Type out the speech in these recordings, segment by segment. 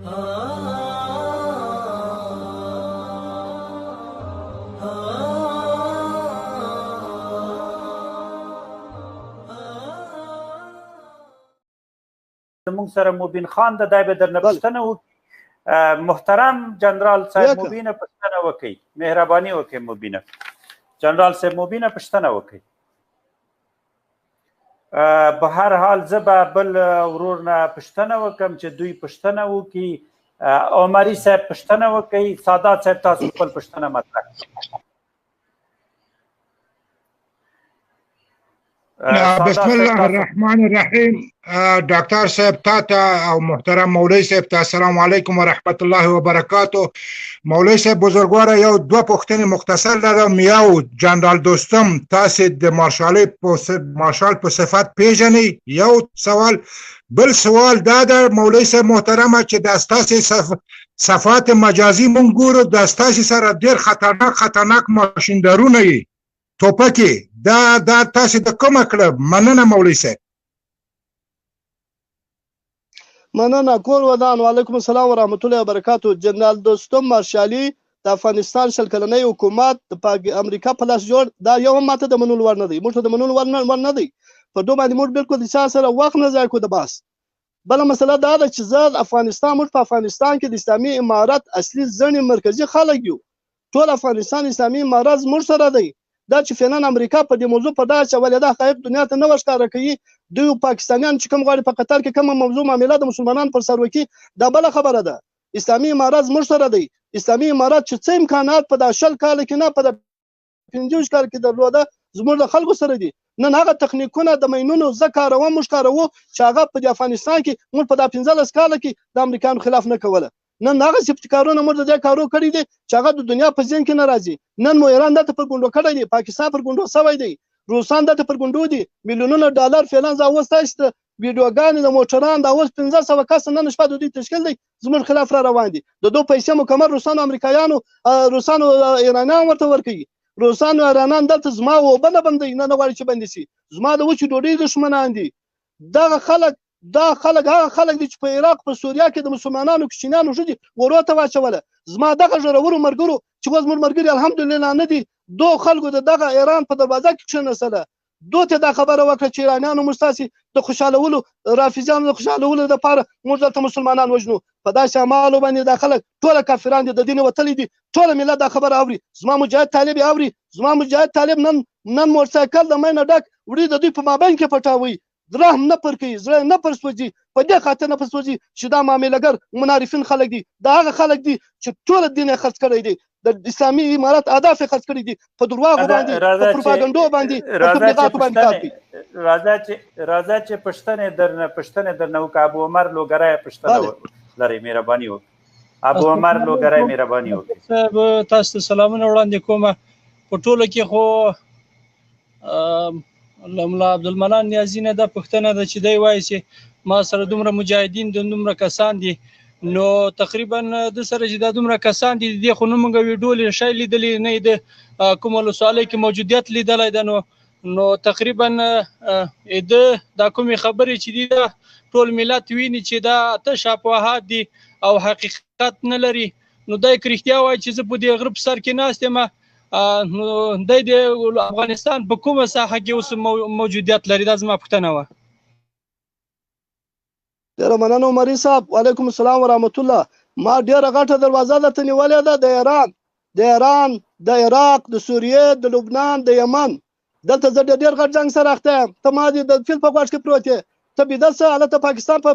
زموږ سره مبین خان د دای به درنه پوښتنه وکړي. محترم جنرال صاحب مبینه پوښتنه وکړي، مهرباني وکړئ مبینه. جنرال صاحب مبینه پوښتنه وکړي. به هر حال زه به بل ورور نه پوښتنه وکړم چې دوی پوښتنه وکړي. عمري صاحب پوښتنه وکړي. سادات صاحب تاسو خپل پوښتنه مطرح کړئ. بسم الله الرحمن الرحیم. ډاکټر صاحب تاته او محترم مولوی صاحب ته السلام علیکم ورحمت الله وبرکاتو. مولوی صاحب بزرګواره یو دوه پوښتنې مختصر لرم. یو جنرال دوستم تاسو د مارشال په صفت پیژنئ؟ یو سوال. بل سوال دا ده مولوی صاحب محترمه چې د ستاسو صفات مجازي مونږ ګورو د ستاسو سره ډېر خطرناک ماشیندارونه یي توپکې دا تاسو د کومه کړه؟ مننه مولوی صاحب. مننه کول ودان. وعلیکم السلام ورحمت الله وبرکاتو. جنرال دوستم مارشالي د افغانستان شل کلنی حکومت د امریکا په لاس جوړ دا یو هم ماته د منلو وړ نه دی. موږ ته د منلو وړ نه دی. په دوه باندې موږ بالکل د چا سره وخت نه ضایع کوو د بحث. بله مسله دا ده چې زه موږ په افغانستان کې د اسلامي امارت اصلي ځڼې مرکزي خلک یو. ټول افغانستان اسلامي امارت زموږ سره دی. دا چې فعلا امریکا په دې موضوع په دغه چولې دا حقایق دنیا ته نه ورښکاره کوي. دوی پاکستانیان چې کوم غواړي په قطر کې کومه موضوع معامله د مسلمانانو پر سر وکړي دا بله خبره ده. اسلامي امارت زموږ سره دی. اسلامي امارت چې څه امکانات په دا 20 کال کې نه په 50 کال کې درلوده زموږ د خلکو سره دي. نن هغه تخنیکونه د مینونو زه کاروم موږ کاروو چې هغه په افغانستان کې موږ په دا 15 کال کې د امریکایانو خلاف نه کوله. نن هغه ابتکارونه موږ د دې کارو کړی دي چې هغه د دنیا په ذهن کې نه راځي. نن مو ایران دته پر ګونډو کړی دی، پاکستان پر ګونډو سوی دی، روسان دته پر ګونډو دي. میلیونونه ډالر فعلا اوس تاسو ته ویډیوګانې د موټران د اوس 1500 کس نن شپه د دوی تشکیل دی زموږ خلاف را روان دي. د دوه پیسې مکمل روسانو امریکایانو روسانو ایرانیان ورته ورکوي. روسانو ایرانیان دلته زما اوبه نه بندوي، نه غواړي چې بندي شي. زما د وچې ډوډۍ دښمنان دي. دغه خلک هغه خلک دي چې په عراق په سوریه کې د مسلمانانو کوچنیانو ښځې ورو ته واچوله. زما دغه ژورو ملګرو چې اوس زموږ ملګري الحمدلله نه دي دو خلکو د دغه ایران په دروازه کې کښېنستله. دو ته دا خبره وکړه چې ایرانیانو موږ ستاسې د خوشحالولو رافضیانو د خوشحالولو دپاره موږ دلته مسلمانان وژنو. په داسې اعمالو باندې دا خلک ټوله کافران دي، د دین وتلي دي. ټوله ملت دا خبره اوري. زما مجاهد طالب اوري. زما مجاهد طالب نن موټرسایکل د مینه ډک وړي د دوی په مابین کې پټاوي. رحم نه پر کوي، زړه نه پر سوځي. په دې خاطر نه پر سوځي چې دا معاملهګر منارفین خلک دي. دا هغه خلک دي چې ټول دین یې خرڅ کړی دی، د اسلامي امارت اهداف یې خرڅ کړي دي په درواغو باندې، په پروپاګانډو باندې، په تبلیغاتو باندې کار کوي. راځه چې پوښتنې درنه وکړه. ابو عمر لوګری پوښتنه لري، مهرباني وکړئ. ابو عمر لوګری مهرباني وکړئ. صاحب تاسو ته سلامونه وړاندې کوم. په ټوله کې خو ملا عبدالمنان نیازي نه دا پوښتنه ده چې دی وایي چې ما سره دومره مجاهدین د دومره کسان دي، نو تقریبا د سره چې دا دومره کسان دي دې خو نه موږ ویډیو شی لیدلی نه د کوم ولسوالۍ کې موجودیت لیدلی ده. نو تقریبا دا کومې خبرې چې دي دا ټول ملت ویني چې دا تش افواهات دي او حقیقت نه لري. نو دا که رښتیا وایي چې زه په دې غره په سر کې ناست یم، نو د افغانستان په کومه ساحه کې اوس موجودیت لري؟ دا زما پوښتنه وه. ډېره مننه عمري صاحب. وعلیکم السلام ورحمت الله. ما ډېره غټه دروازه درته نیولې ده د ایران، د عراق، د سوریې، د لبنان، د یمن. دلته زه ډېر غټ جنګ سره اخته یم. ته ما دې د فیل په غوږ کې پروت یې، ته بیده شه هلته پاکستان په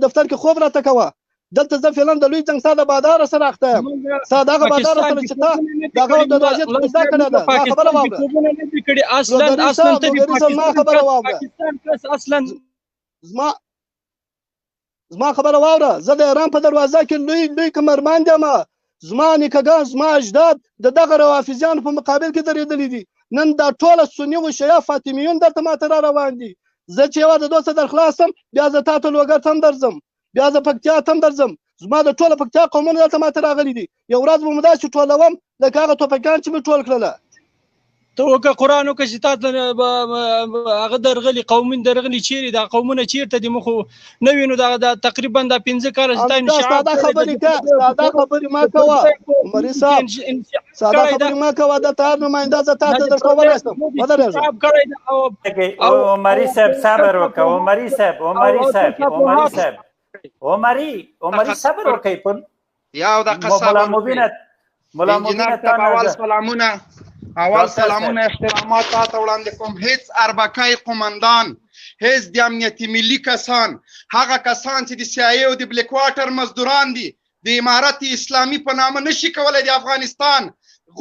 دفتر کې خوب راته کوه. دلته زه فعلا د لوی جنګ ستا د بادار سره اخته یم. ستا دغه بادار سره چې تا دغه د دروازې زده کړې ده. ما خبره واوره. زما خبره واوره. زه د ایران په دروازه کې لوی کمربند یم. زما نیکهګان، زما اجداد د دغه روافضیانو په مقابل کې درېدلي دي. نن دا ټوله سني و شیعه فاطمیون دلته ماته را روان دي. زه چې یوازې دوه څه در خلاصم بیا زه تا ته لوګر ته هم درځم، بیا زه پکتیا ته هم درځم. زما د ټوله پکتیا قومونه دلته ماته راغلي دي. یو ورځ به مو داسې ټولوم لکه هغه ټوپکیان چې مې ټول کړله. ته وکړه قرآن وکړه چې تا ته هغه درغلي قومونه درغلي چیرې دا قومونه چیرته دي موږ خو نه وینو دا تقریبا دا 15 کاله چې تا انشعاب ساده خبرې ما کوه عمري صاحب ساده خبرې ما کوه د تار نماینده زه تا ته درښودلی شم عمري صاحب صبر وکړه عمري صاحب عمري صبر وکړئ یو دقیقه صبر اول سلامونه احترامات تاسو وړاندې کوم. هیڅ اربکای قومندان، هیڅ د امنیت ملي کسان، هغه کسان چې د CIA او د بلیک واټر مزدوران دي د امارت اسلامي په نامه نشي کولای د افغانستان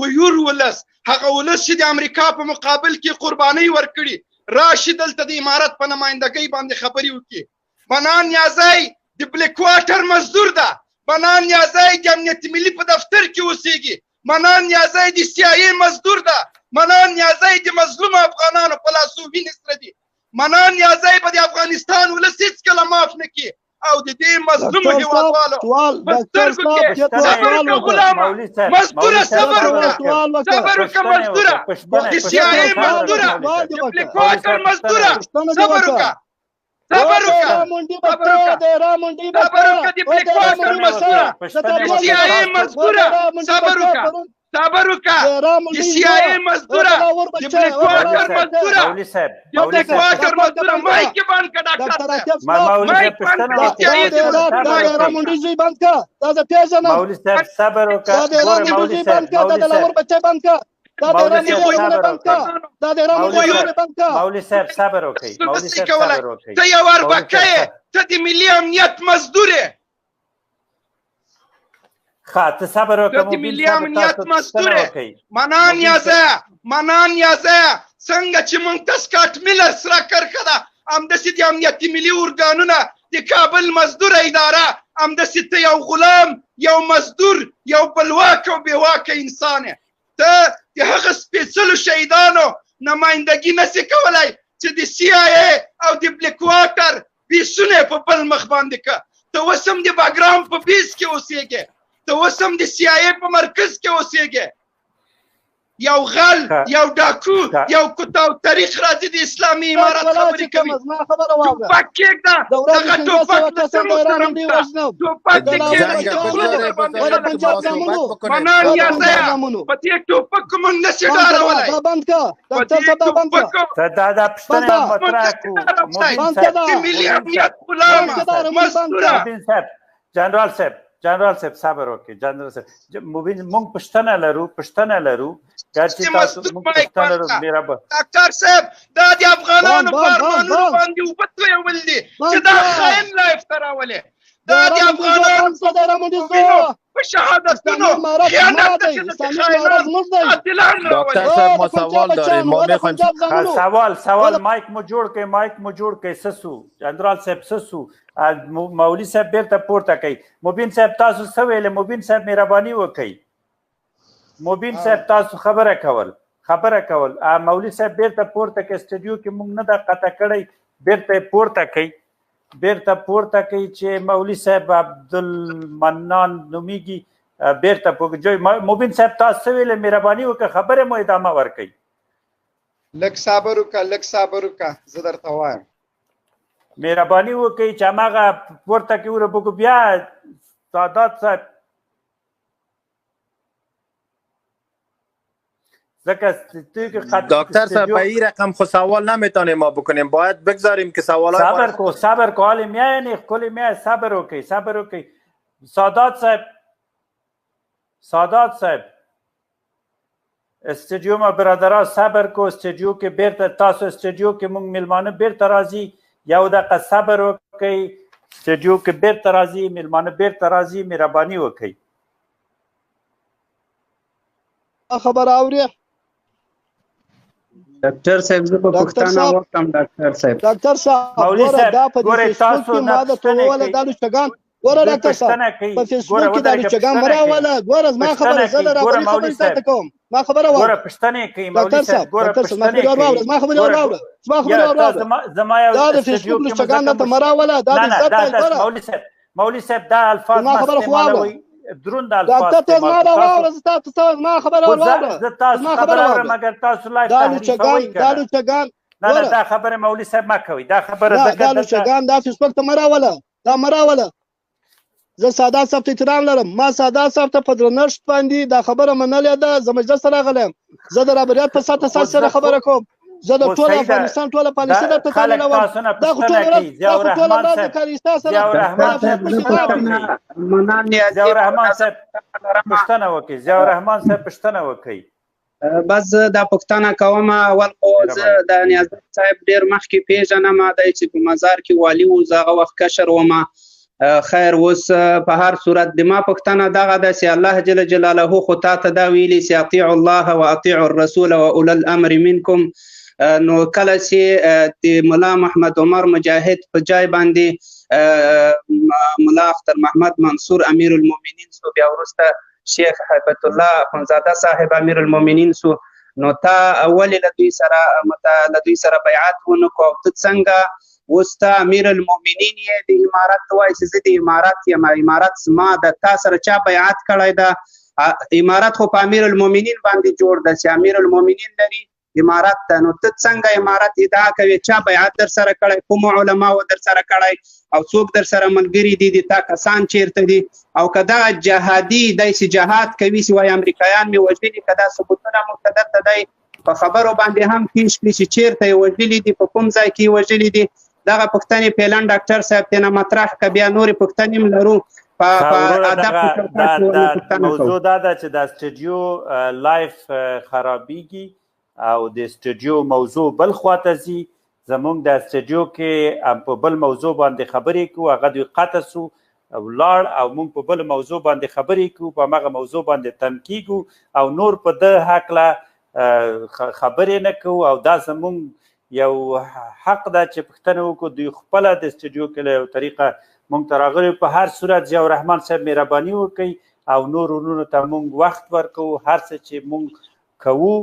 غیور ولس، هغه ولس چې د امریکا په مقابل کې قرباني ورکړي راشي دلته د امارت په نمائندګۍ باندې خبري وکړي. بنان یازای د بلیک واټر مزدور ده، بنان یازای د امنیت ملي په دفتر کې اوسېږي، منان یازای د CIA مزدور ده، منان یازای د مظلوم افغانانو په لاسو وینې سره دي، منان یازای به د افغانستان ولس هېڅکله معاف نه کړي او د دې مظلومو هېوادوالو په سترګو کې صبر وکړه غلامه، مزدوره صبر وکړه مزدوره، د CIA مزدوره، د بلیک واټر مزدوره، صبر وکړه صبر وکړه د بلیک واټر مزدوره، د CIA مزدوره، صبر وکړه د CIA مزدوره، د بلیک واټر مزدوره، د بلیک واټر مزدوره. مایک بند کړه ډاکټر صاحب، مایک بند کړه، CIA د رامونډي زوی بند کړه، دا زه پیژنم. مولوي صاحب صبر وکړه، دا د رامونډي زوی بند کړه، دا د لاور بچی بند کړه، دا د رامونډي بند کړه، دا د رامونډي بند کړه. مولوي صاحب صبر وکړئ، مولوي صاحب صبر وکړئ. ته یو اربکی یې، ته د ملي امنیت مزدور یې. ته صبر وکړه، د ملي امنیت مزدور یې. منان یازه څنګه چې موږ ته سکاټ میلر سره کرښه ده، همداسې د امنیتي ملي ارګانونه د کابل مزدوره اداره، همداسې ته یو غلام، یو مزدور، یو بلواک او بېواکه انسان یې. ته د هغه سپېڅلو شهیدانو نمایندګي نسې کولی چې د CIA او د بلیک واټر بیسونه په بل مخ باندې که. ته اوس هم د باګرام په بیس کې اوسېږې، ته اوس هم د CIA په مرکز کې اوسېږې. یو غل، یو ډاکو، یو کتاو تاریخ راځي د اسلامي امارت خبرې کوي. ټوپک کېږده، دغه ټوپک نه سم محترم کړه، ټوپک دې کېږده. منان یازیه په دې ټوپک موږ نشي ډارولی. دا پوښتنه مطرح کړو. د ملي امنیت غلامه مزدوره. جنرال صاحب صبر وکړئ. جنرال صاحب موږ پوښتنه لرو ډاکټر صاحب دا د افغانانو په ارمانونو باندې اوبه تویول دي چې دا خاین لا افتراولې، دا د افغانانو په شهادتونو خیانت ده چې د خاینان قاتلان راولي. ډاکټر صاحب ما سوال داریم، سوال مایک مو جوړ کړئ. سسو جنرال صاحب سسو مولوي صاحب بیرته پورته کوي. مبین صاحب تاسو څه ویل؟ مبین صاحب مهرباني وکړئ. مبین صاحب تاسو خبره کول. مولوي صاحب بیرته پورته کوي. سټوډیو کې موږ نه دا قطع کړی، بیرته پورته کوي چې مولوي صاحب عبدالمنان نومیږي، بیرته پورته. مبین صاحب تاسو څه ویل؟ مهرباني وکړئ خبره مو ادامه ورکړئ. لږ صبر وکړه زه درته وایم. مهرباني وکړئ چې هماغه پورته کې وربکو. بیا سادات صاحب دکتر صاحب به این رقم خود سوال نمیتونیم ما بکنیم، باید بگذاریم که سوالات صبر کو حالی میای کلی میای. صبر وکړئ. سادات صاحب استودیو ما برادران صبر کو. استودیو کې بیرته تاسو استودیو کې موږ میلمانه بیرته راځي. یو دقیقه صبر وکړئ. استودیو کې بیرته راځي میلمانه بیرته راځي. مهرباني وکړئ. خبر اوري ډاکټر صاحب زه په پښتانه وکم. ډاکټر صاحب مولوي صاحب ګوره تاسو نه ټوله د لوچګان ګوره ډاکټر صاحب په فیسبوک کې د لوچګان مراوله ګوره ما خبره زله راغلی خبره تاسو کوم ما خبره وره ګوره پښتنه کوي مولوي صاحب. ګوره پښتنه کوي ما خبره وره زما یو د فیسبوک لوچګان ته مراوله دا مولوي صاحب دا الفاظ ما استعمالوي. دروند الفاظ ډاکټر ته ما دا واوره تاسو ما خبره واوره زه تاسو خبره واورم مګر تاسو لایف تحریفوي دا لوچګان نه دا خبره مولوي صاحب ما کوي دا خبره دا لوچګان دا فیسبوک ته مراوله دا مراوله زه سادات صاحب ته احترام لرم ما سادات صاحب ته په درنښت باندې دا خبره منلې ده زه مجلس ته راغلی زه د رابریات په ساته سره خبره کوم زه د ټول افغانستان ټوله پالیسي درته تللی وم دا خو ټوله ورځ د کاریستا سره ضیاءالرحمن صاحب پوښتنه وکړي ضیاءالرحمن صاحب پوښتنه وکړي بس زه دا پوښتنه کوم اول خو زه د نیازت صاحب ډېر مخکې پیژنم دی چې په مزار کې والي و زه هغه وخت کشر وم خیر اوس په هر صورت د ما پوښتنه دغه ده چې الله جل جلاله خو تا ته دا ویلي چې اطیعوا الله واطیعوا الرسول واولی الامر منکم نو کله چې د ملا محمد عمر مجاهد په جای باندې ملا اختر محمد منصور امیر المؤمنین سو بیا وروسته شیخ هیبت الله اخونزاده صاحب امیر المؤمنین سو نو تا ولې له دوی سره بیعت ونکړو او ته څنګه اوس ته امیر المؤمنین یې د امارت ته وایي چې زه د امارت یم امارت زما ده تا سره چا بیعت کړی ده امارت خو په امیر المؤمنین باندې جوړ ده چې امیر المؤمنین لري امارت ته نو ته څنګه امارت ادعا کوي چا بیعت در سره کړی کوم علماو در سره کړی او څوک در سره ملګري دي تا کسان چیرته دي او که دغه جهادي دی چې جهاد کوي چې وایي امریکایان مې وژلي که دا ثبوتونه موږ ته درته دی په خبرو باندې هم پیش کړي چې چیرته یې وژلي دي په کوم ځای کې یې وژلي دي دغه پوښتنې فعلا ډاکټر صاحب تېنه مطرح که بیا نورې پوښتنې هم لرو په ادب موضوع دا ده چې دا سټوډیو لایف خرابیږي او د سټوډیو موضوع بل خواته ځي زمونږ د سټوډیو کې په بل موضوع باندې خبرې کوو هغه دوی قطع سو ولاړ او موږ په بل موضوع باندې خبرې کوو په همغه موضوع باندې تم کیږو او نور په ده هکله خبرې نه کوو او دا زمونږ یو حق ده چې پوښتنه وکړو دوی خپله د سټوډیو کې له یو طریقه موږ ته راغلي په هر صورت ضیاءالرحمن صاحب مهرباني وکړئ او نور ورونو ته موږ وخت ورکوو هر څه چې موږ کوو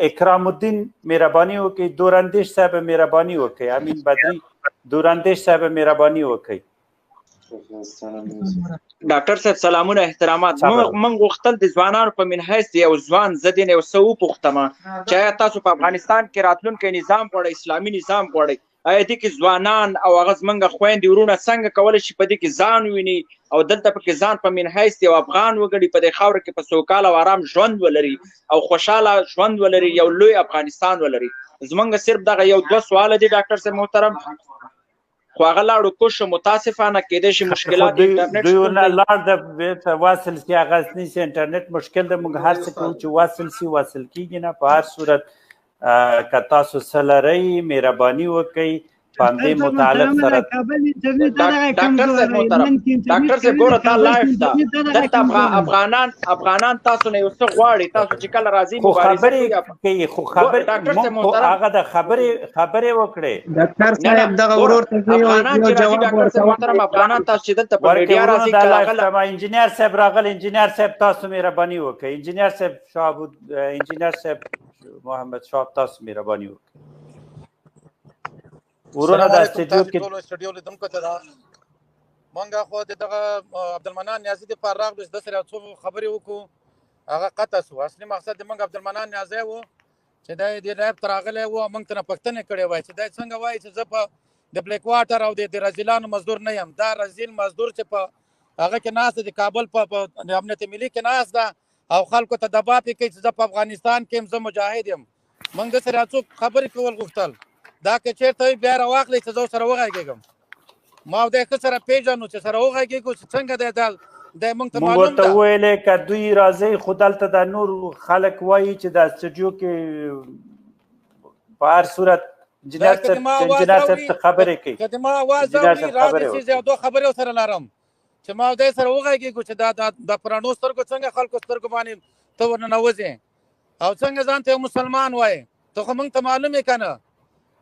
اکرام الدین مهرباني وکړئ دوراندیش صاحب مهرباني وکړئ امین بدری دوراندیش صاحب مهرباني وکړئ ډاکټر صاحب سلامونه احترامات موږ غوښتل د ځوانانو په منحیث یو ځوان زه دې نه یو څه وپوښتمه چې آیا تاسو په افغانستان کې راتلونکی نظام غواړئ اسلامي نظام غواړئ آیا دې کې ځوانان او هغه زموږ خویندې ورونه څنګه کولی شي په دې کې ځان وویني او دلته پکې ځان په منحیث یو افغان وګړي په دې خاوره کې په سوکاله او آرام ژوند ولري او خوشحاله ژوند ولري یو لوی افغانستان ولري زموږ صرف دغه یو دوه سواله دي ډاکټر صاحب محترم خو هغه لاړو کوشش متاسفانه کېدای شي مشکلات انټرنیټ دوی لاړ د واصل سي هغه نشي انټرنیټ مشکل د موږ هر څه کوو چې واصل کیږي نه په هر صورت که تاسو څه لرئ مهرباني وکړئ په همدې متعلق سره ډاکټر صاحب محترم ډاکټر صاحب ګوره دا لایف ده دلته افغانان تاسو نه یو څه غواړي تاسو چې کله راځي خو خبرې کوي خو هغه د خبرې وکړي ډاکټر صاحب دغه ورور ته یو جواب ورکړم افغانان تاسو چې دلته په میډیا راځي کله انجینیر صاحب راغلی انجینیر صاحب تاسو مهرباني وکړئ انجینیر صاحب شعبود انجینیر صاحب محمد شاه تاسو مهرباني وکړئ ورونه د سټوډیو کې سټوډیو لیدونکو ته دا مونږه خو دغه عبدالمنان نیازي د پر راغلو د سره څو خبرې وکړو هغه قطع سو اصلي مقصد د مونږ عبدالمنان نیازي وو چې د دې لایف تراغله وو مونږ ته پښتنه کړې وای چې دا څنګه وای چې زه په د بلیک واټر او د رزیلانو مزدور نه یم دا رزیل مزدور چې په هغه کې ناس د کابل په امنیت ملي کې ناس ده او خلکو ته دبا پې کوي چې زه په افغانستان کې زه مجاهد یم مونږ د سره څو خبرې کول غوښتل دا که چېرته بیا راواخلئ چې زه سره وغږېږم ما د ښه سره پیژنو چې سره وغږېږو چې څنګه دی د موږ ته معلوم ده موږ ورته وویلې که دوی راځئ خو دلته د نور خلک وایي چې دا سټوډیو کې په هر صورت انجینر صاحب خبرې کوي که د ما اواز اوري راځي چې یو دوه خبرې ورسره لرم چې ما د سره وغږېږو چې دا د پرانو سترګو څنګه خلکو سترګو باندې ته ورننوځې او څنګه ځان ته مسلمان وایې ته خو موږ ته معلوم یې که نه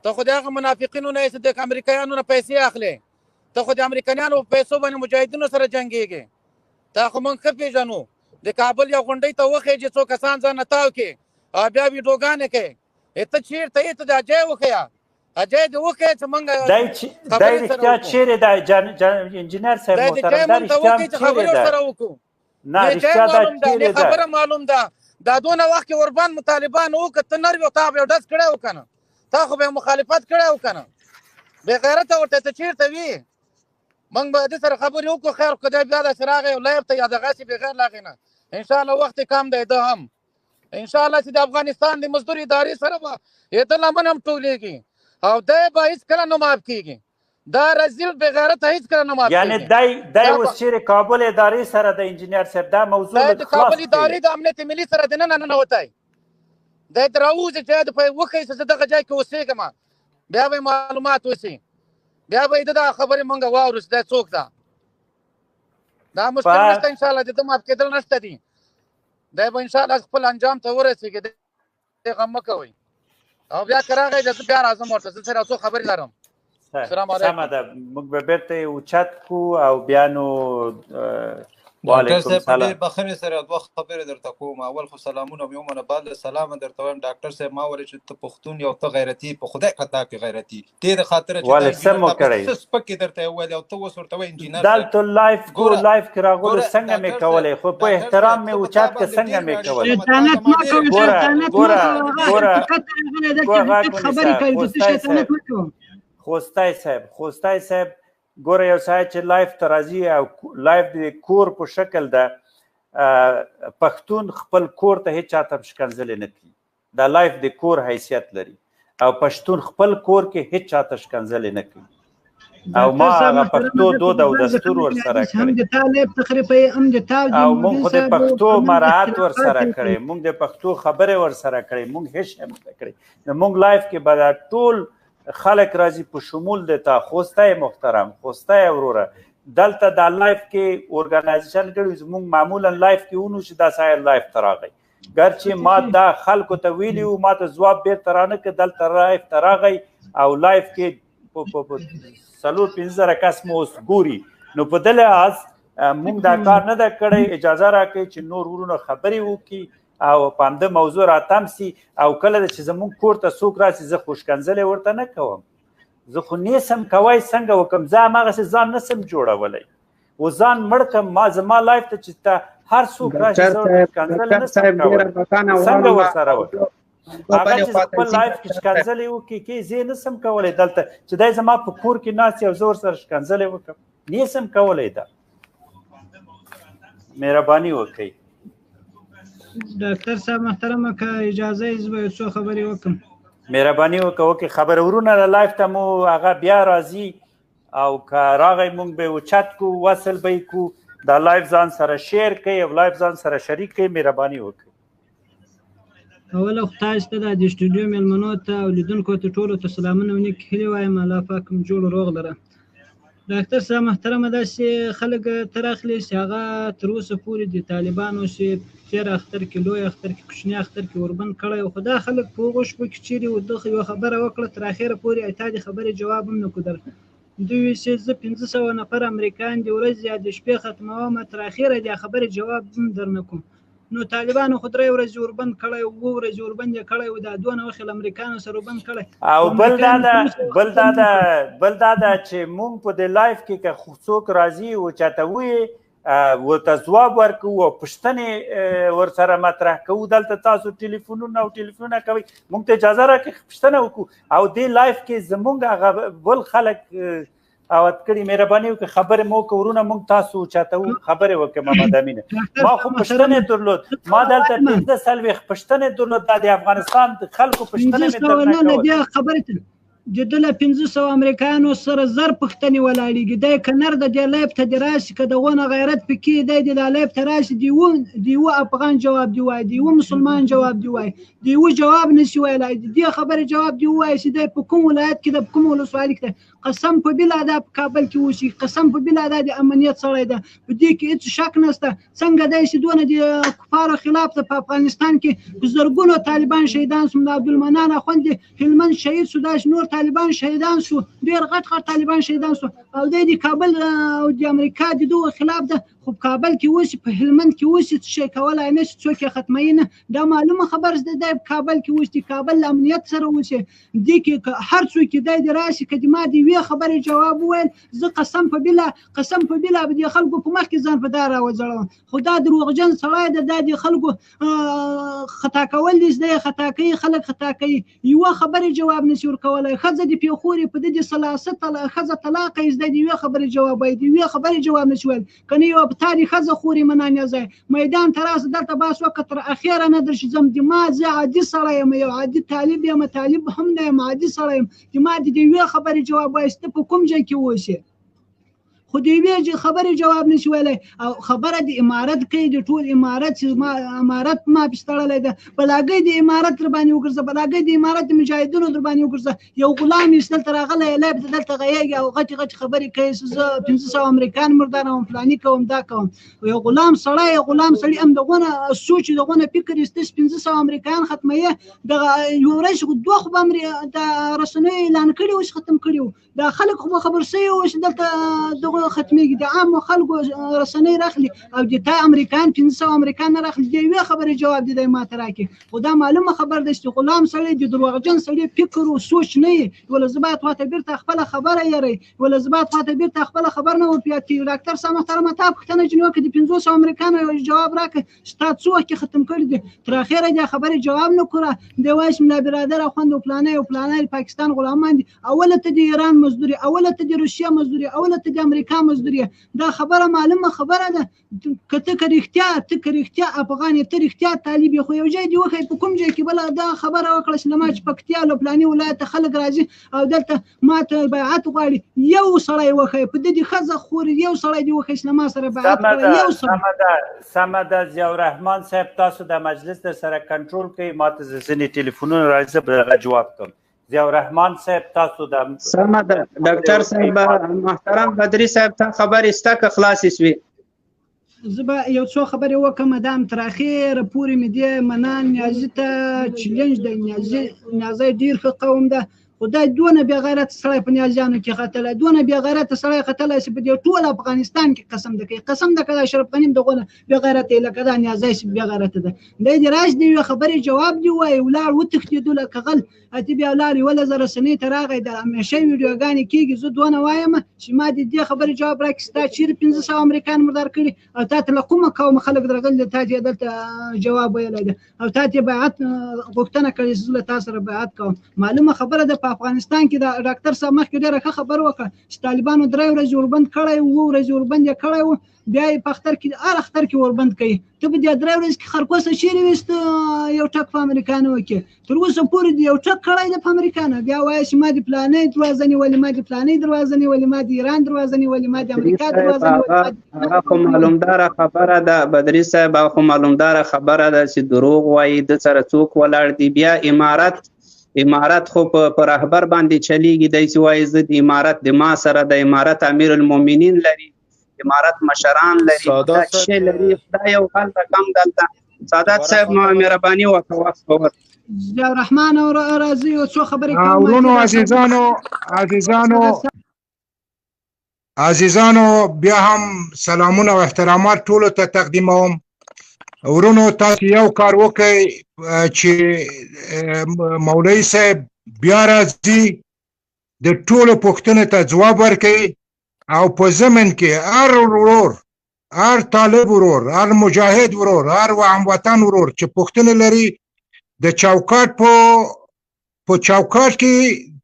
ته خو د هغه منافقینو نه یې د امریکایانو نه پیسې اخلې ته خو د امریکایانو په پیسو باندې مجاهدینو سره جنګېږې ته خو موږ ښه پېژنو د کابل یو غونډۍ ته وخېږې څو کسان ځان تاو کړي او بیا ویډیوګانې کوي ته چېرته یې ته دا ځای وښیه اجازه دې وکړي چې موږ دای رښتیا چیرې ده انجینر صاحب محترم دا رښتیا چیرې ده نه رښتیا دا چیرې ده خبره معلوم ده دا دونه وخت کې وربان طالبان وکړه ته نر یو تا به یو ډز کړی و که نه تا خو به مخالفت کړی و که نه بې غیرته ورته ته چېرته وي موږ به دې سره خبرې وکړو خیر خدای بیا داسې راغی لایب ته یا دغسې بغیر له هغې نه انشاءالله وخت یې کم دی ده هم انشاءالله چې د افغانستان د مزدور ادارې سره به د لمن هم ټولېږي او دی به هېڅکله نه معاف کېږي دا رزیل بغیرته هېڅکله نه معاف یعنې دی اوس چېرې کابل ادارې سره د انجینر صاحب دا موضوع د کابل ادارې د امنیت ملي سره دننه ننوتی دی ته راوځي چې وښیي چې زه دغه ځای کې اوسېږم بیا به معلومات وسي بیا به د دا خبرې مونږ واورو چې دا څوک ده دا مشکل نشته انشاءالله د ده معاف کېدل نشته دي دی به انشاءالله خپل انجام ته ورسېږي دی غم مه کوئ او بیا که راغی زه بیا راځم ورته زه سره څو خبرې لرم السلام علیکم سمه ده موږ به بېرته یې اوچت کړو او بیا نو ډاکټر صاحب په ډېر بخښنې سره دوه خبرې درته کوم اول خو سلامونه مې ومنه بعد له سلامه درته وایم ډاکټر صاحب ما وویل چې ته پښتون یو ته غیرتي په خدای خطا کې غیرتي دې د خاطره چې سپکې درته یې وویل او ته اوس ورته وایې انجینر دلته لایف کې راغلو څنګه مې کولی خو په احترام مې اوچت که څنګه مې کولی خوستی صاحب ګوره یو سړی چې لایف ته راځي او لایف د کور په شکل ده پښتون خپل کور ته هېڅ چاته شکنځلې نه کوي دا لایف د کور حیثیت لري او پښتون خپل کور کې هېڅ چاته شکنځلې نه کوي او ما هغه پښتو دود او دستور ورسره کړی او موږ خو د پښتو مراعات ورسره کړی موږ د پښتو خبرې ورسره کړی موږ هېڅ هم نه کړی نو موږ لایف کې به دا ټول خلق راځي په شمول د تا خوستی محترم خوستی وروره دلته دا لایف کې ارګنایزیشن کړي زموږ معمولا لایف کې ونو چې دا سایر لایف ته راغی ګرچې ما دا خلکو ته ویلي وو ما ته ځواب بیرته رانه کړ دلته لایف ته راغی او لایف کې 4-5 کس مو اوس ګوري نو په دې لحاظ موږ دا کار نه ده کړی اجازه راکړئ چې نور ورونه خبرې وکړي او په همده موضوع راتم سي او کله چې زموږ کور ته څوک راسي زه خو ښکنځلې ورته نه کوم زه خو نیسم کوی څنګه وکړم زه هماغسې ځان نسم جوړولی و ځان مړ کړم ما زما لایف ته چې ته هر څوک راشي زه ورته ښکنځلې نسم کولی څنګه ورسره وکړم هغه چې خپل لایف کې ښکنځلې وکړي کې زه یې نسم کولی دلته چې دی زما په کور کې ناست او زه ورسره ښکنځلې وکړم نیسم کولی ده مهرباني وکړئ ډاکټر صاحب محترمه که اجازه یې زه به یو څو خبرې وکړم مهرباني وکړئ خبر ورونه لایف ته مو هغه بیا راځي او که راغی موږ به اوچت کړو وصل به یې کړو دا لایف ځان سره شیر کړئ او لایف ځان سره شریک کړئ مهرباني وکړئ اوله خو تاسو ته د سټوډیو میلمنو ته او لیدونکو ته ټولو ته سلامونه او نیک هیلې وایم الله پاک مو جوړ روغ لره ډاکټر صاحب محترمه داسې خلک تر اخلي چې هغه تر اوسه پورې د طالبانو چې تېر اختر کې لوی اختر کې کوچني اختر کې وربند کړی خو دا خلک په هغو شپو کې چیرې دغه یوه خبره وکړه تر اخره پورې تا د خبرې جواب هم نه کړو دوی وایي چې زه 500 نفر امریکایان د ورځې یا د شپې ختموم تر اخره د خبرې جواب هم در نه کوم نو طالبانو خو 3 ورځې وربند کړی 2 ورځې وربند یې کړی و دا دونه وخت امریکایانو سره وربند کړی او بل دا ده چې موږ په دې لایف کې که څوک راځي او چاته وایي ورته ځواب ورکوو او پوښتنې ورسره مطرح کوو دلته تاسو ټلیفونونه کوئ موږ ته اجازه راکړئ پوښتنه وکړو او دې لایف کې زموږ هغه بل خلک اوت کړي مهرباني وکړئ خبرې مو وکړو ورونه موږ تاسو چاته خبرې وکړئ محمد امینه ما خو پوښتنې درلود ما دلته 15 پوښتنې درلود دا د افغانستان د خلکو پوښتنې مې درنه د دله 500 امریکایانو سره زر پښتنې ولاړېږي دی که نر د دې لایف ته دې راشي که دغونه غیرت پکې دی د دا لایف ته راشي د یوه افغان جواب دی وایي د یوه مسلمان جواب دی وایي د یوه جواب نشي ویلی د دې خبرې جواب دی ووایي چې دی په کوم ولایت کې ده په کوم ولسوالي کې ده قسم په بله دا په کابل کې اوسي قسم په بله دا د امنیت سړی ده په دې کې هېڅ شک نشته څنګه دی چې دونه د کفارو خلاف ده په افغانستان کې په زرګونو طالبان شهیدان شو عبدالمنان اخوند هلمند شهید شو داسې نور طالبان شهیدان شو، ډېر غټ طالبان شهیدان شو او د کابل او د امریکا د دغو خلاف ده. خو په کابل کې اوسي، په هلمند کې اوسي، څه شی کولی نه شي، څوک یې ختموي نه. دا معلومه خبره ده دی په کابل کې اوسي، کابل له امنیت سره اوسي. دې کې هر څوک چې دی د راشي که د ما د یوې خبرې جواب وویل، زه قسم په بله به د خلکو په مخ کې ځان په دا راوځړوم. خو دا دروغجن سړی ده، دا د خلکو خطا کول دي، زده یې خطا کوي، خلک خطا کوي. یوه خبرې جواب نشي ورکولی. ښځه د پېښورې په د سلاسه ښځه طلاقه یې زده د یوې خبرې جواب وایي، د یوې خبرې جواب نشي ویل. که نه یوه تا دې ښځه خورې منانې ځای میدان ته راسه، دلته بحث وکړه، تر اخره نه درشي ځم. د ما زه عادي سړی یم، یو عادي طالب یم، طالب هم نه یم، عادي سړی یم. د ما د یوې خبرې جواب وایي، ته په کوم ځای کې اوسې؟ خو د یوې خبرې جواب نشي ویلی. او خبره د امارت کوي، د ټول امارت چې امارت ما پسې تړلی ده. بلاګۍ د امارت در باندې وګرځه، بلاګۍ د امارت د مجاهدینو در باندې وګرځه. یو غلام یې دلته راغلی، لایب ته دلته غږېږي او غټې خبرې کوي، زه 500 امریکان مرداروم، فلاني کوم، دا کوم. یو غلام سړی هم دغونه سوچ، دغونه فکر یې 500 امریکایان ختموي. دغه یو ورځ دوه خو به د رسنیو اعلان کړي وو، ختم کړي وو. دا خلک خو خبر سوي وو چې دلته دغه ختمېږي. د عامو خلکو رسنۍ راخلي او د تا امریکایان 500 امریکایان نه راخلي. د یوې خبرې جواب دی ما ته راکړي. خو دا معلومه خبره ده چې غلام سړی د دروغجن سړي فکر او سوچ نه وي. ولا زه باید خواته بېرته خپله خبره یری، ولا زه باید خواته بېرته خپله خبر نه ورپیاد کړي. ډاکټر صاحب محترمه، تا پوښتنه جنې وکړه د 500 امریکانو جواب راکړه چې تا څو وخت کې ختم کړي دي. تر اخره د خبرې جواب نه کړه. دی وایي چې ملا برادر اخوند او فلانی او فلانی پاکستان غلامان دي. اوله ته د ایران مزدوري، اوله ته د روسیه مزدوري، اوله ته د امریکا مزدوري. دا خبره معلومه خبره ده. که ته که رښتیا افغان یې، ته رښتیا طالب یې، خو یو ځای دې وښیي په کوم ځای کې بله دا خبره وکړه چې له ما چې پکتیا له فلاني ولایت ته خلک راځي او دلته ما ته بیعت غواړي. یو سړی وښیي په دې ښځه خوري، یو سړی دې وښیي چې له ما سره بیعت کړی. یو سړی. سمه ده. ضیاءالرحمن صاحب، تاسو د مجلس در سره کنټرول کوئ، ما ته ځینې ټلیفونونه راځي، زه به هغه جواب کوم. ضیاءالرحمن صاحب، تاسو د سمه ده. ډاکټر صاحب محترم بدري صاحب، ته خبرې ستا که خلاصې شوې؟ زه به یو څو خبرې وکړم. دام تر اخره پورې مې دې منان نیازي ته چلنج دی. نیازی ډېر ښه قوم ده، خو دا دونه بې غیرته سړی په نیازیانو کې ختلی، دونه بې غیرته سړی ختلی چې په دې ټول افغانستان کې قسم ده کوي. قسم ده که دا اشرف غني دغونه بې غیرته یې لکه دا نیازی چې بې غیرته ده. دی دې راشي د یوې خبرې جواب دې ووایي، ولاړ وتښتېدو لکه غل. اتې بیا ولاړ یوله زه رسنۍ ته راغی، د همیشه ویډیوګانې کېږي. زه دونه وایم چې ما د دې خبرې جواب راکړي چې تا چېرې 500 امریکایان مردار کړي او تا ته له کومه قومه خلک درغلي دي، تا ته یې دلته جواب ویلی ده او تا ته یې بیعت غوښتنه کړې چې زه له تا سره بیعت کوم. معلومه خبره ده. په افغانستان کې د ډاکټر صاحب مخکې ډېره ښه خبره وکړه چې طالبانو 3 ورځې وربند کړی و، 2 ورځې وربند یې کړی و، بیا یې په اختر کې هر اختر کې وربند کوي. ته به د 3 ورځې کې خرکوسه چیرې ویسته یو ټک په امریکانو وکړې؟ تر اوسه پورې د یو ټک کړی ده په امریکانو. بیا وایي چې ما د فلانۍ دروازه نیولې، ما د فلانۍ دروازه نیولې، ما د ایران دروازه نیولې، ما د امریکا دروازه نیولې. هغه خو معلومداره خبره ده بدري صاحب، هغه خو معلومداره خبره ده چې دروغ وایي، د سره څوک ولاړ دي. بیا امارت خو په رهبر باندې چلیږي. دی چې وایي زه د امارت د ما سره د امارت امیر المؤمنین لري، امارت مشران لري، دا شی لري. دا یو حال رقم دلته. سعادت صاحب مهرباني وکړه، وخت به ورکړي. ضیاءالرحمن او راځي یو څو خبرې کوم. ورونو عزیزانو بیا هم سلامونه او احترامات ټولو ته تقدیموم. ورونو تاسو یو کار وکړئ چې مولوي صاحب بیا راځي د ټولو پوښتنو ته ځواب ورکړي او په ضمن کې هر ورور، هر طالب ورور، هر مجاهد ورور، هر هموطن ورور چې پوښتنه لري د چوکاټ په چوکاټ کې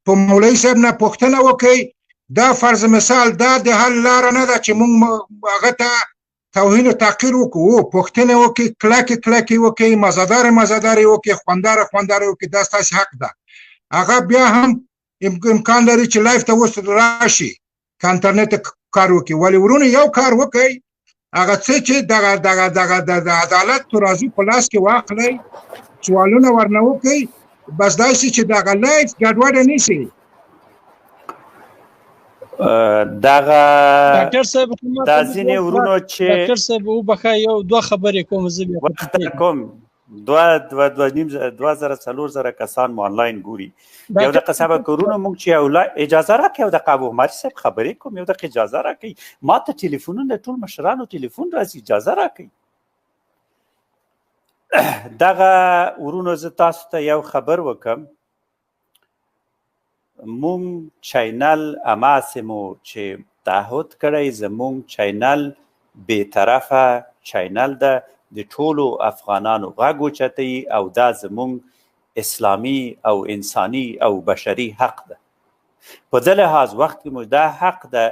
په مولوي صاحب نه پوښتنه وکړي. دا فرض مثال دا د حل لاره نه ده چې موږ هغه ته توهین او تحقیر وکړو. پوښتنه وکړي، کلکې وکړي، مزدار وکړي، خوندار وکړي. دا ستاسو حق ده. هغه بیا هم امکان لري چې لایف ته اوس راشي، که انټرنیټ کار وکړي. ولی ورونه یو کار وکړي، هغه څه چې د عدالت ترازو په لاس کې واخلئ، سوالونه ورنه وکړئ، بس داسې چې دغه لایف ګډوډه نه شي. دغه ډاکټر صاحب دا ځینې ورونو چې ډاکټر صاحب وبخښه یو دوه خبرې کوم زه بیا کوم 2000 کسان مو آنلاین ګوري. یو دقیقه صبر کورونه مونږ چې اجازه راکړئ، یو دقیقه ابو عمر صاحب خبرې کوم، یو دقیقه اجازه راکړئ. ما ته ټلیفونونه ټول مشرانو ټلیفون راځي، اجازه راکړئ. دغه ورونو زه تاسو ته یو خبر وکم. مونږ چینل هماسې مو چې تعهد کړی، زمونږ چینل بېطرفه چینل ده، د ټولو افغانانو غږ اوچتوي او دا زمونږ اسلامي او انساني او بشري حق ده. په دې لحاظ وخت کې مو دا حق ده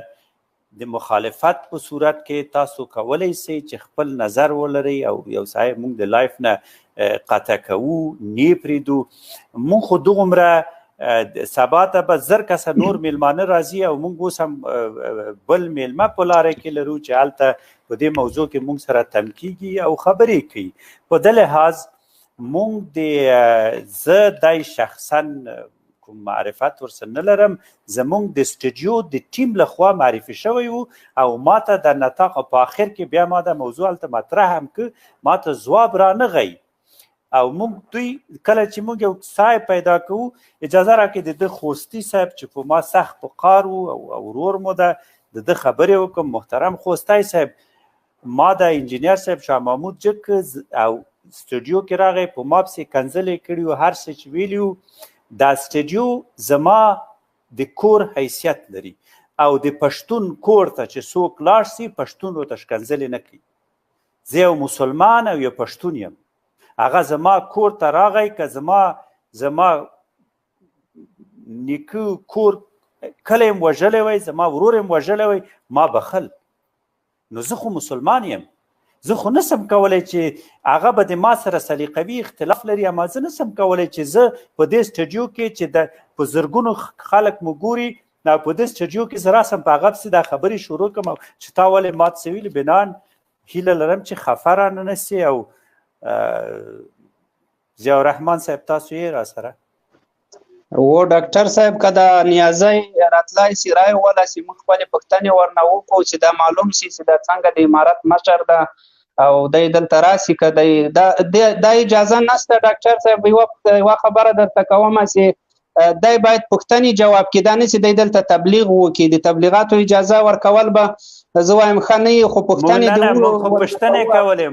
د مخالفت په صورت کې تاسو کولی سئ چې خپل نظر ولرئ او یو صاحب مونږ د لایف نه قطع کوو، نه پرېږدو. مونږ خو دومره سبا ته به 1000 کسه نور میلمانه راځي او مونږ اوس هم بل میلمه په لاره کې لرو چې هلته په دې موضوع کې مونږ سره تم کیږي او خبرې کوي. په دې لحاظ مونږ زه دای شخصا کوم معرفت ورسره نه لرم، زمونږ د سټوډیو د ټیم لخوا معرفي شوی و او ما ته د نطاق په آخر کې بیا ما د موضوع هلته مطرح هم که ما ته ځواب رانغی او مونږ دوی کله چې مونږ یو صاحب پیدا کوو اجازه راکړئ د ده خوستی صاحب چې په ما سخت په قار و او ورور مو ده د ده خبرې وکړم. محترم خوستی صاحب ما د انجینیر صاحب شاه محمود جک او سټوډیو کې راغی، په ما پسې کنځلې کړي و، هر څه چې ویلي و. دا سټوډیو زما د کور حیثیت لري او د پښتون کور ته چې څوک لاړ سي پښتون ورته ښکنځلې نه کوي. زه یو مسلمان او یو پښتون یم، هغه زما کور ته راغی که زما نیکه کور کله یم وژلی وی، زما ورور یم وژلی وی، ما بخل. نو زه خو مسلمان یم، زه خو نسم کولی چې هغه به د ما سره سلیقوي اختلاف لري، اما زه نسم کولی چې زه په دې سټوډیو کې چې په زرګونو خلک مو ګوري په دې سټوډیو کې زه راسم په هغه پسې دا خبرې شروع کړم چې تا ولې مات څه ویلي. بنان هیله لرم چې خفه رانه نسي. او ضیاءالرحمن صاحب تاسو یې را سره و ډاکټر صاحب که د نیازۍ راتلای سي رای ولاسي موږ خپلې پوښتنې ورنه وکړو چې دا معلوم شي چې دا څنګه د امارت مشر ده او دی دلته راسي که دا اجازه نشته. ډاکټر صاحب یوه خبره درته کوم چې دی باید پوښتنې جواب کړي، دا نه چې دی دلته تبلیغ وکړي. د تبلیغاتو اجازه ورکول به زه وایم ښه نه خو پوښتنې موږ خو پوښتنې کولې،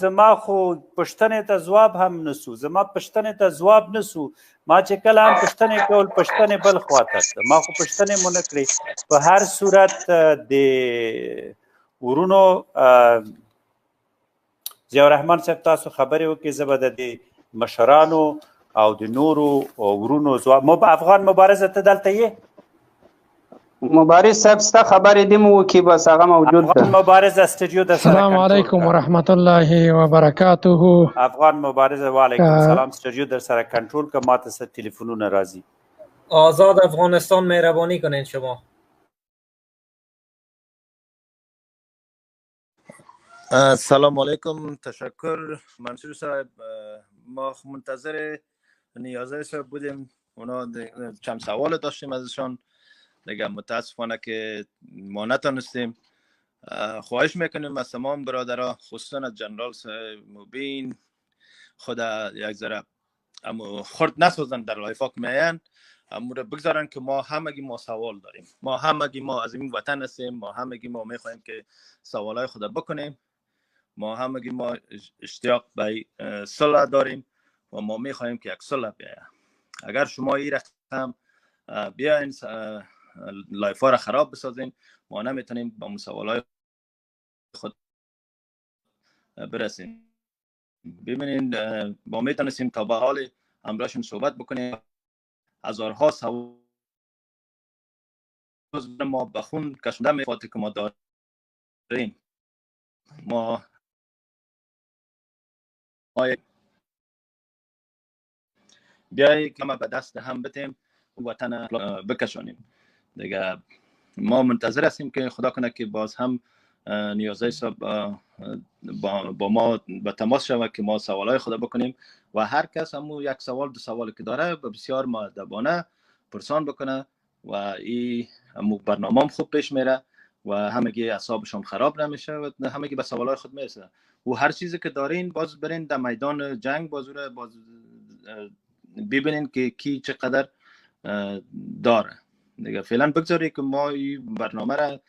زما خو پوښتنې ته ځواب هم نسو، زما پوښتنې ته ځواب نسو. ما چې کله هم پوښتنې کول پوښتنې بل خواته ده، ما خو پوښتنې مو نه کړې. په هر صورت د ورونو ضیاءالرحمن صاحب تاسو خبرې وکړئ، زه به د دې مشرانو او د نورو ورونو ځواب. افغان مبارزه ته دلته یې مبارز صاحب ستا خبرې دې مو وکړي، بس هغه موجود ده. افغان مبارزه سټوډیو د سره السلام علیکم ورحمت الله وبرکاته. افغان مبارزه وعلیکم السلام سټوډیو در سره کنټرول که ماته څه تلیفونونه راځي. آزاد افغانستان مهربانی کنین شما. السلام علیکم، تشکر منصور صاحب. ما منتظر نیازه صاحب بودیم، اونا چند سوال داشتیم ازشان دیگه، متاسفانه که ما نتونستیم. خواهش میکنیم از تمام برادرها خصوصا از جنرال مبین خود یک ذره اما خرد نسازن در لایفاک میان، اما رو بگذارن که ما همگی ما سوال داریم، ما همگی ما از این وطن هستیم، ما همگی ما میخوایم که سوالای خود بکنیم، ما همگی ما اشتیاق به صلح داریم و ما میخوایم که یک صلح بیاید. اگر شما این رقم بیاین لایف ها را خراب بسازین، ما نمیتونیم با مسئولای خود برسیم. ببینید ما میتونستیم تا به حال همراهشون صحبت بکنیم، هزارها سوال ما بخون کشنده میفاته که ما داریم. ما بیایی که ما به دست هم بتیم وطن بکشانیم دیگه. ما منتظر هستیم که خدا کنه که باز هم نیازهای صاحب با ما به تماس شود که ما سوالای خدا بکنیم و هر کس همو یک سوال دو سوال که داره به بسیار مؤدبانه پرسان بکنه و این همو برنامه هم خوب پیش میره و همگی اعصابشون خراب نمیشه و همگی به سوالای خود میرسه و هر چیزی که دارین باز برین در میدان جنگ باز ببینین که کی چقدر داره دیگه. فعلا بگذاری که ما این برنامه را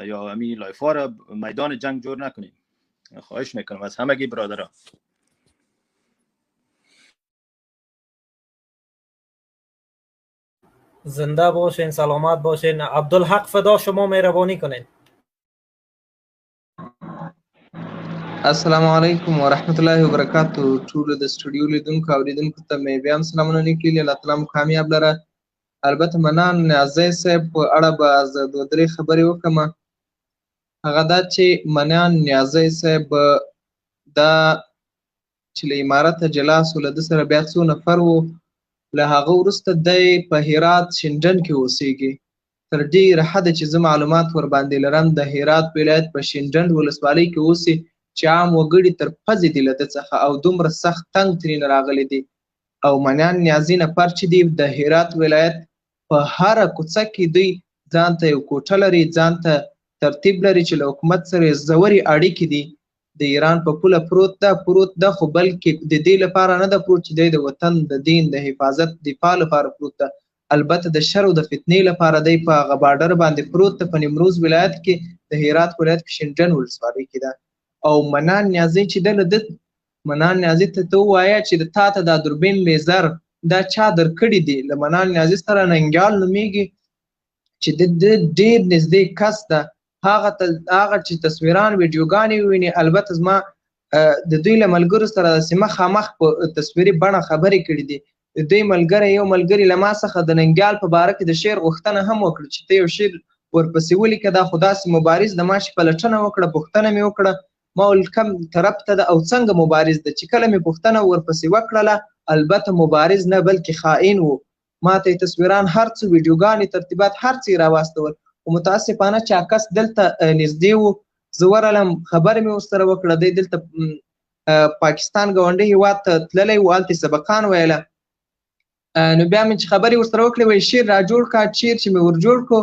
یا امی لایفا را میدان جنگ جور نکنیم. خواهش میکنم از همگی برادرها. زنده باشین، سلامت باشین. عبدالحق فدا شما مهربانی کنین. السلام علیکم و رحمت الله و برکاته. ټول د سټوډیو لیدونکو او اوریدونکو ته مې بیا هم سلامونه لیکلي. الله تعالی مو کامیاب لره. البته منان نیازی صاحب په اړه به زه دوه درې خبرې وکړم. هغه دا چې منان نیازی صاحب دا چې له امارته جلا سو، له ده سره بیا څو نفر وو. له هغه وروسته دی په هرات شینډن کې اوسېږي. تر ډېره حده چې زه معلومات ورباندې لرم د هرات ولایت په شینډن ولسوالۍ کې اوسي چې عام وګړي تر پزې دي له ده څخه او دومره سخت تنګ ترېنه راغلی دي. او منان نیازي نفر چې دی د هرات ولایت په هره کوڅه کې دوی ځان ته یو کوټه لري، ځان ته ترتیب لري چې له حکومت سره یې ژورې اړیکې دي. د ایران په پوله پروت ده خو بلکې د دې لپاره نه ده پروت چې دی د وطن د دین د حفاظت دفاع لپاره پروت ده. البته د شر او د فتنې لپاره دی په هغه بارډر باندې پروت ده په نیمروز ولایت کې د هرات ولایت کې شینډن ولسوالۍ کې ده. او منان نیازي چې ده له ده منان نیازي ته ووایه چې د تا ته دا دوربین لیزر دا چا درکړي دي. له منان نیازي سره ننګیال نومیږي چې د ډېر نږدې کس ده. هغه چې تصویران ویډیوګانې وویني، البته زما د دوی له ملګرو سره داسې مخامخ په تصویري بڼه خبرې کړي دي. د دوی ملګری یو ملګري له ما څخه د ننګیال په باره کې د شعر غوښتنه هم وکړه چې ته یو شعر ورپسې ولیکه. دا خو داسې مبارز د ما چې پلټنه وکړه، پوښتنه مې وکړه ما ویل کوم طرف ته ده او څنګه مبارز ده. چې کله مې پوښتنه ورپسې وکړله البته مبارز نه بلکې خائن و. ما ته یې تصویران هر څه ویډیوګانې ترتیبات هر څه یې راواستول. خو متاسفانه چې عکس دلته نږدې و، زه ورغلم خبرې مې ورسره وکړه. دی دلته پاکستان ګاونډي هېواد ته تللی و، هلته یې سبقان ویله. نو بیا مې چې خبرې ورسره وکړې وایي شعر را جوړ کړه. شعر چې مې ور جوړ کړو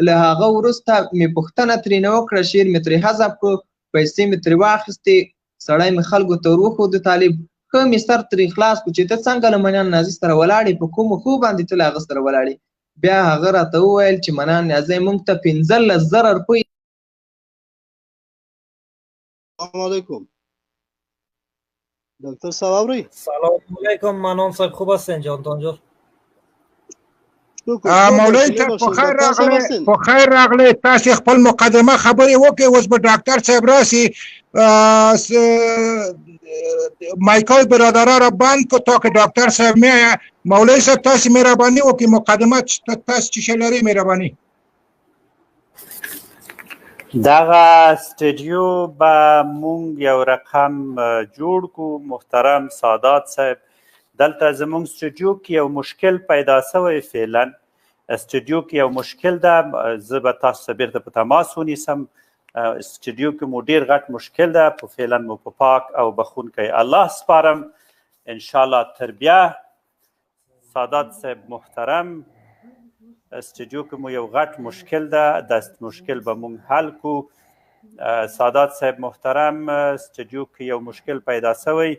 له هغه وروسته مې پوښتنه ترېنه وکړه، شعر مې ترې حذف کړو، پیسې مې ترې واخیستې، سړی مې خلکو ته ور وښود طالب، ښه مې سر ترې خلاص کړو چې ته څنګه له منان نیازي سره ولاړې، په کومو ښو باندې ته له هغه سره ولاړې. بیا هغه راته وویل چې منان نیازی موږ ته 15,000 روپۍ. السلام علیکم دکتر صاحب اورئ؟ سلام علیکم منان صاحب، خوب هستین جان تانجور؟ مولوی صاحب په خیر راغلی. تاسې خپل مقدمه خبرې وکړئ، اوس به ډاکټر صاحب راسي. مایکل برادرها را بند کو تا که دکتر صاحب میآید. مولوی صاحب تاسې مهرباني وکړئ، مقدمه تاسې چې څه لرئ مهرباني. دغه سټډیو به مونږ یو رقم جوړ کړو. محترم سادات صاحب، دلته زمونږ سټډیو کې یو مشکل پیدا شوی. فعلا سټډیو کې یو مشکل ده، زه به تاسو سره بیرته په تماس ونیسم. سټډیو کې مو ډېر غټ مشکل ده، په فعلا مو په پاک او بخونکی الله سپارم. انشاءالله تر بیا سادات صاحب محترم، سټډیو کې مو یو غټ مشکل ده، دا مشکل به مونږ حل کو. سادات صاحب محترم، سټډیو کې یو مشکل پیدا شوی،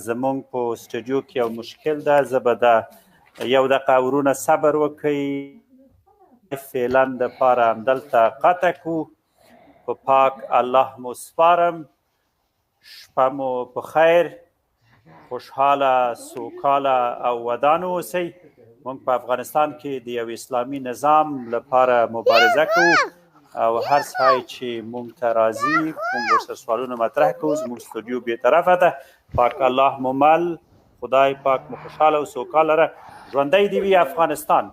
زمونږ په سټډیو کې یو مشکل ده. زه به دا یو دقیقه ورونه صبر وکړئ. فعلا دپاره همدلته قطع کړو. په پاک الله مو سپارم. شپه مو په خیر، خوشحاله، سوکاله او ودان اوسئ. موږ په افغانستان کې د یو اسلامي نظام لپاره مبارزه کوو او هر څه چې موږ ته راځي موږ ورسره سوالونه مطرح کوو. زموږ سټوډیو بېطرفه ده. پاک الله مو مل، خدای پاک مو خوشحاله او سوکاله لره. ژوندی دې وي افغانستان.